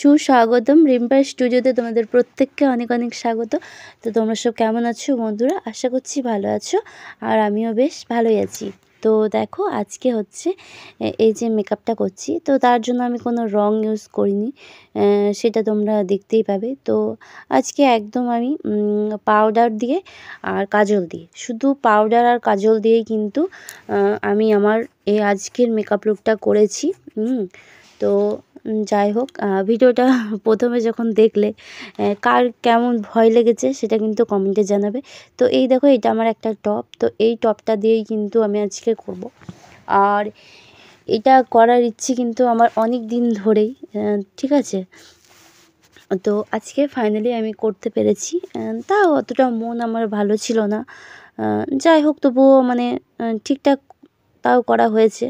সুস্বাগতম রিম্পা স্টুডিওতে তোমাদের প্রত্যেককে অনেক অনেক স্বাগত। তো তোমরা সব কেমন আছো বন্ধুরা? আশা করছি ভালো আছো, আর আমিও বেশ ভালোই আছি। তো দেখো আজকে হচ্ছে এই যে মেকআপটা করছি, তো তার জন্য আমি কোনো রং ইউজ করিনি, সেটা তোমরা দেখতেই পাবে। তো আজকে একদম আমি পাউডার দিয়ে আর কাজল দিয়ে, শুধু পাউডার আর কাজল দিয়েই কিন্তু আমি আমার এই আজকের মেকআপ লুকটা করেছি। তো যাই হোক, ভিডিওটা প্রথমে যখন দেখলে কার কেমন ভয় লেগেছে সেটা কিন্তু কমেন্টে জানাবে। তো এই দেখো, এটা আমার একটা টপ, তো এই টপটা দিয়েই কিন্তু আমি আজকে করব। আর এটা করার ইচ্ছে কিন্তু আমার অনেক দিন ধরেই, ঠিক আছে। তো আজকে ফাইনালি আমি করতে পেরেছি। তাও অতটা মন আমার ভালো ছিল না, যাই হোক তবুও মানে ঠিকঠাক তাও করা হয়েছে।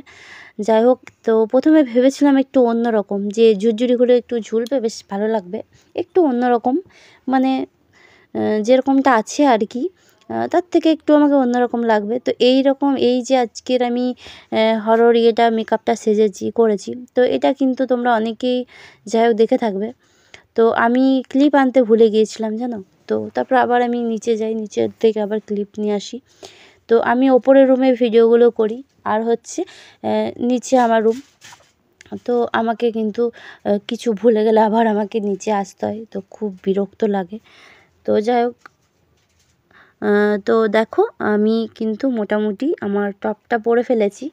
যাই হোক, তো প্রথমে ভেবেছিলাম একটু অন্যরকম, যে ঝুরঝুরি করে একটু ঝুলবে, বেশ ভালো লাগবে, একটু অন্যরকম, মানে যেরকমটা আছে আর কি, তার থেকে একটু আমাকে অন্যরকম লাগবে। তো এই রকম, এই যে আজকের আমি হরর মেকআপটা সেজেছি করেছি, তো এটা কিন্তু তোমরা অনেকেই যাই হোক দেখে থাকবে। তো আমি ক্লিপ আনতে ভুলে গিয়েছিলাম জানো। তো তারপর আবার আমি নিচে যাই, নিচের থেকে আবার ক্লিপ নিয়ে আসি। তো আমি ওপরের রুমে ভিডিওগুলো করি, আর হচ্ছে নিচে আমার রুম। তো আমাকে কিন্তু কিছু ভুলে গেলে আবার আমাকে নিচে আসতে হয়, তো খুব বিরক্ত লাগে। তো যাই হোক, তো দেখো আমি কিন্তু মোটামুটি আমার টপটা পরে ফেলেছি।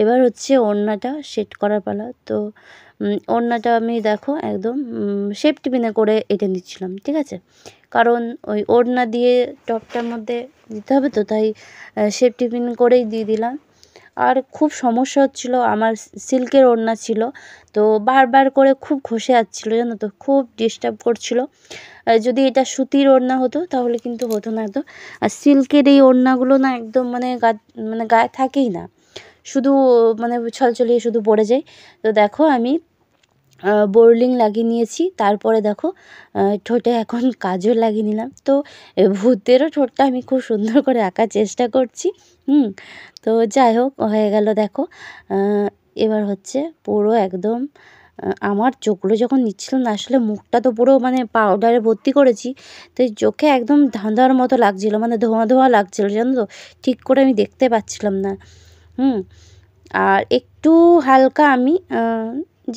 এবার হচ্ছে ওড়নাটা সেট করার পালা। তো ওড়নাটা আমি দেখো একদম সেফটি পিনে করে এঁটে নিচ্ছিলাম, ঠিক আছে, কারণ ওই ওড়না দিয়ে টপটার মধ্যে দিতে হবে, তো তাই সেফটি পিন করেই দিয়ে দিলাম। আর খুব সমস্যা হচ্ছিলো, আমার সিল্কের ওড়না ছিল, তো বারবার করে খুব ঘষে যাচ্ছিলো জানো, তো খুব ডিস্টার্ব করছিল। যদি এটা সুতির ওড়না হতো তাহলে কিন্তু হতো না এত। আর সিল্কের এই ওড়নাগুলো না একদম মানে গায়ে থাকেই না, শুধু মানে ছলছলিয়ে শুধু পড়ে যায়। তো দেখো আমি বোরলিং লাগিয়ে নিয়েছি, তারপরে দেখো ঠোঁটে এখন কাজল লাগিয়ে নিলাম। তো ভূতেরও ঠোঁটটা আমি খুব সুন্দর করে আঁকার চেষ্টা করছি। তো যাই হোক হয়ে গেল দেখো। এবার হচ্ছে পুরো একদম আমার চোখগুলো যখন নিচ্ছিলাম না, আসলে মুখটা তো পুরো মানে পাউডারে ভর্তি করেছি, তো এই চোখে একদম ধাঁধার মতো লাগছিলো, মানে ধোঁয়া ধোঁয়া লাগছিলো জানো তো, ঠিক করে আমি দেখতে পাচ্ছিলাম না। আর একটু হালকা আমি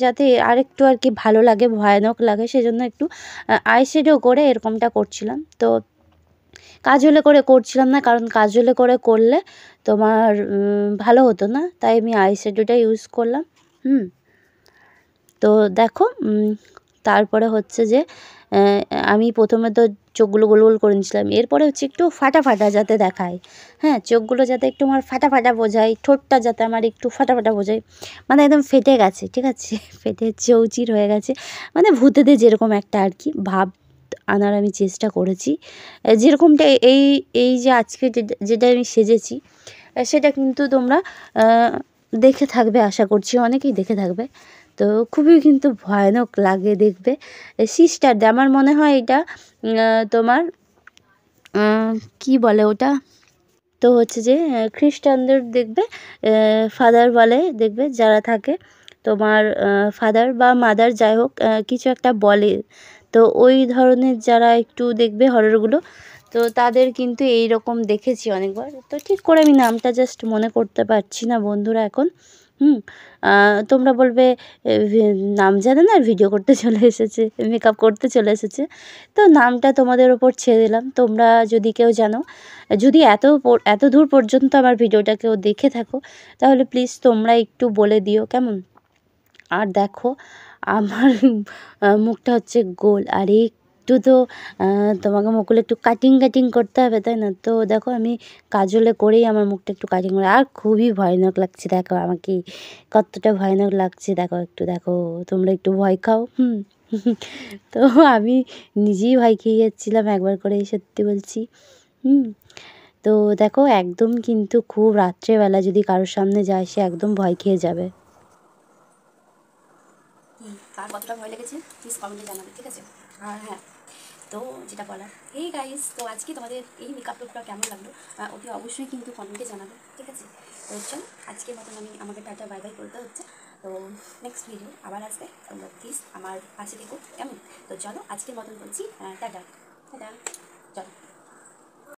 যাতে আরেকটু আর কি ভালো লাগে, ভয়ানক লাগে, সেজন্য একটু আইশ্যাডো করে এরকমটা করছিলাম। তো কাজলে করে করছিলাম না, কারণ কাজলে করে করলে তোমার ভালো হতো না, তাই আমি আইশ্যাডোটা ইউজ করলাম। তো দেখো তারপরে হচ্ছে যে আমি প্রথমে তো চোখগুলো গোল গোল করে নিয়েছিলাম, এরপরে হচ্ছে একটু ফাটা ফাটা যাতে দেখায়, হ্যাঁ, চোখগুলো যাতে একটু আমার ফাটা ফাটা বোঝায়, ঠোঁটটা যাতে আমার একটু ফাটা ফাটা বোঝায়, মানে একদম ফেটে গেছে, ঠিক আছে, ফেটে চৌচির হয়ে গেছে, মানে ভূতেদের যেরকম একটা আর কি ভাব আনার আমি চেষ্টা করেছি। যেরকমটা এই এই যে আজকে যেটা আমি সেজেছি, সেটা কিন্তু তোমরা দেখে থাকবে, আশা করছি অনেকেই দেখে থাকবে। তো খুবই কিন্তু ভয়ানক লাগে দেখবে। সিস্টারদের আমার মনে হয় এটা তোমার কি বলে ওটা, তো হচ্ছে যে খ্রিস্টানদের দেখবে ফাদার বলে, দেখবে যারা থাকে তোমার ফাদার বা মাদার, যাই হোক কিছু একটা বলে, তো ওই ধরনের যারা একটু দেখবে হররগুলো, তো তাদের কিন্তু এই রকম দেখেছি অনেকবার। তো ঠিক করে আমি নামটা জাস্ট মনে করতে পারছি না বন্ধুরা এখন। তোমরা বলবে নাম জানে না, ভিডিও করতে চলে এসেছে, মেকআপ করতে চলে এসেছে। তো নামটা তোমাদের ওপর ছেড়ে দিলাম, তোমরা যদি কেউ জানো, যদি এত দূর পর্যন্ত আমার ভিডিওটা কেউ দেখে থাকো, তাহলে প্লিজ তোমরা একটু বলে দিও কেমন। আর দেখো আমার মুখটা হচ্ছে গোল, আর একটু তো তোমাকে মুখগুলো একটু কাটিং করতে হবে, তাই না? তো দেখো আমি কাজলে করেই আমার মুখটা একটু কাটিং করে, আর খুবই ভয়ানক লাগছে দেখো আমাকে, কতটা ভয়ানক লাগছে দেখো, একটু দেখো, তোমরা একটু ভয় খাও। তো আমি নিজেই ভয় খেয়ে যাচ্ছিলাম একবার করে, সত্যি বলছি। তো দেখো একদম কিন্তু খুব রাত্রেবেলা যদি কারোর সামনে যায়, সে একদম ভয় খেয়ে যাবে। কার কতটা ভয় লেগেছে প্লিজ কমেন্টে জানাবে, ঠিক আছে। আর হ্যাঁ, তো যেটা বলার, হে গাইস, তো আজকে তোমাদের এই মেকআপ লুকটা কেমন লাগলো অতি অবশ্যই কিন্তু কমেন্টে জানাবে, ঠিক আছে? তো চলো আজকের মতন আমাকে টাটা বাই বাই করতে হচ্ছে। তো নেক্সট ভিডিও আবার আসবে, তোমরা প্লিজ আমার পাশে থেকো, কেমন? তো চলো আজকের মতন বলছি টাটা টাটা, চলো।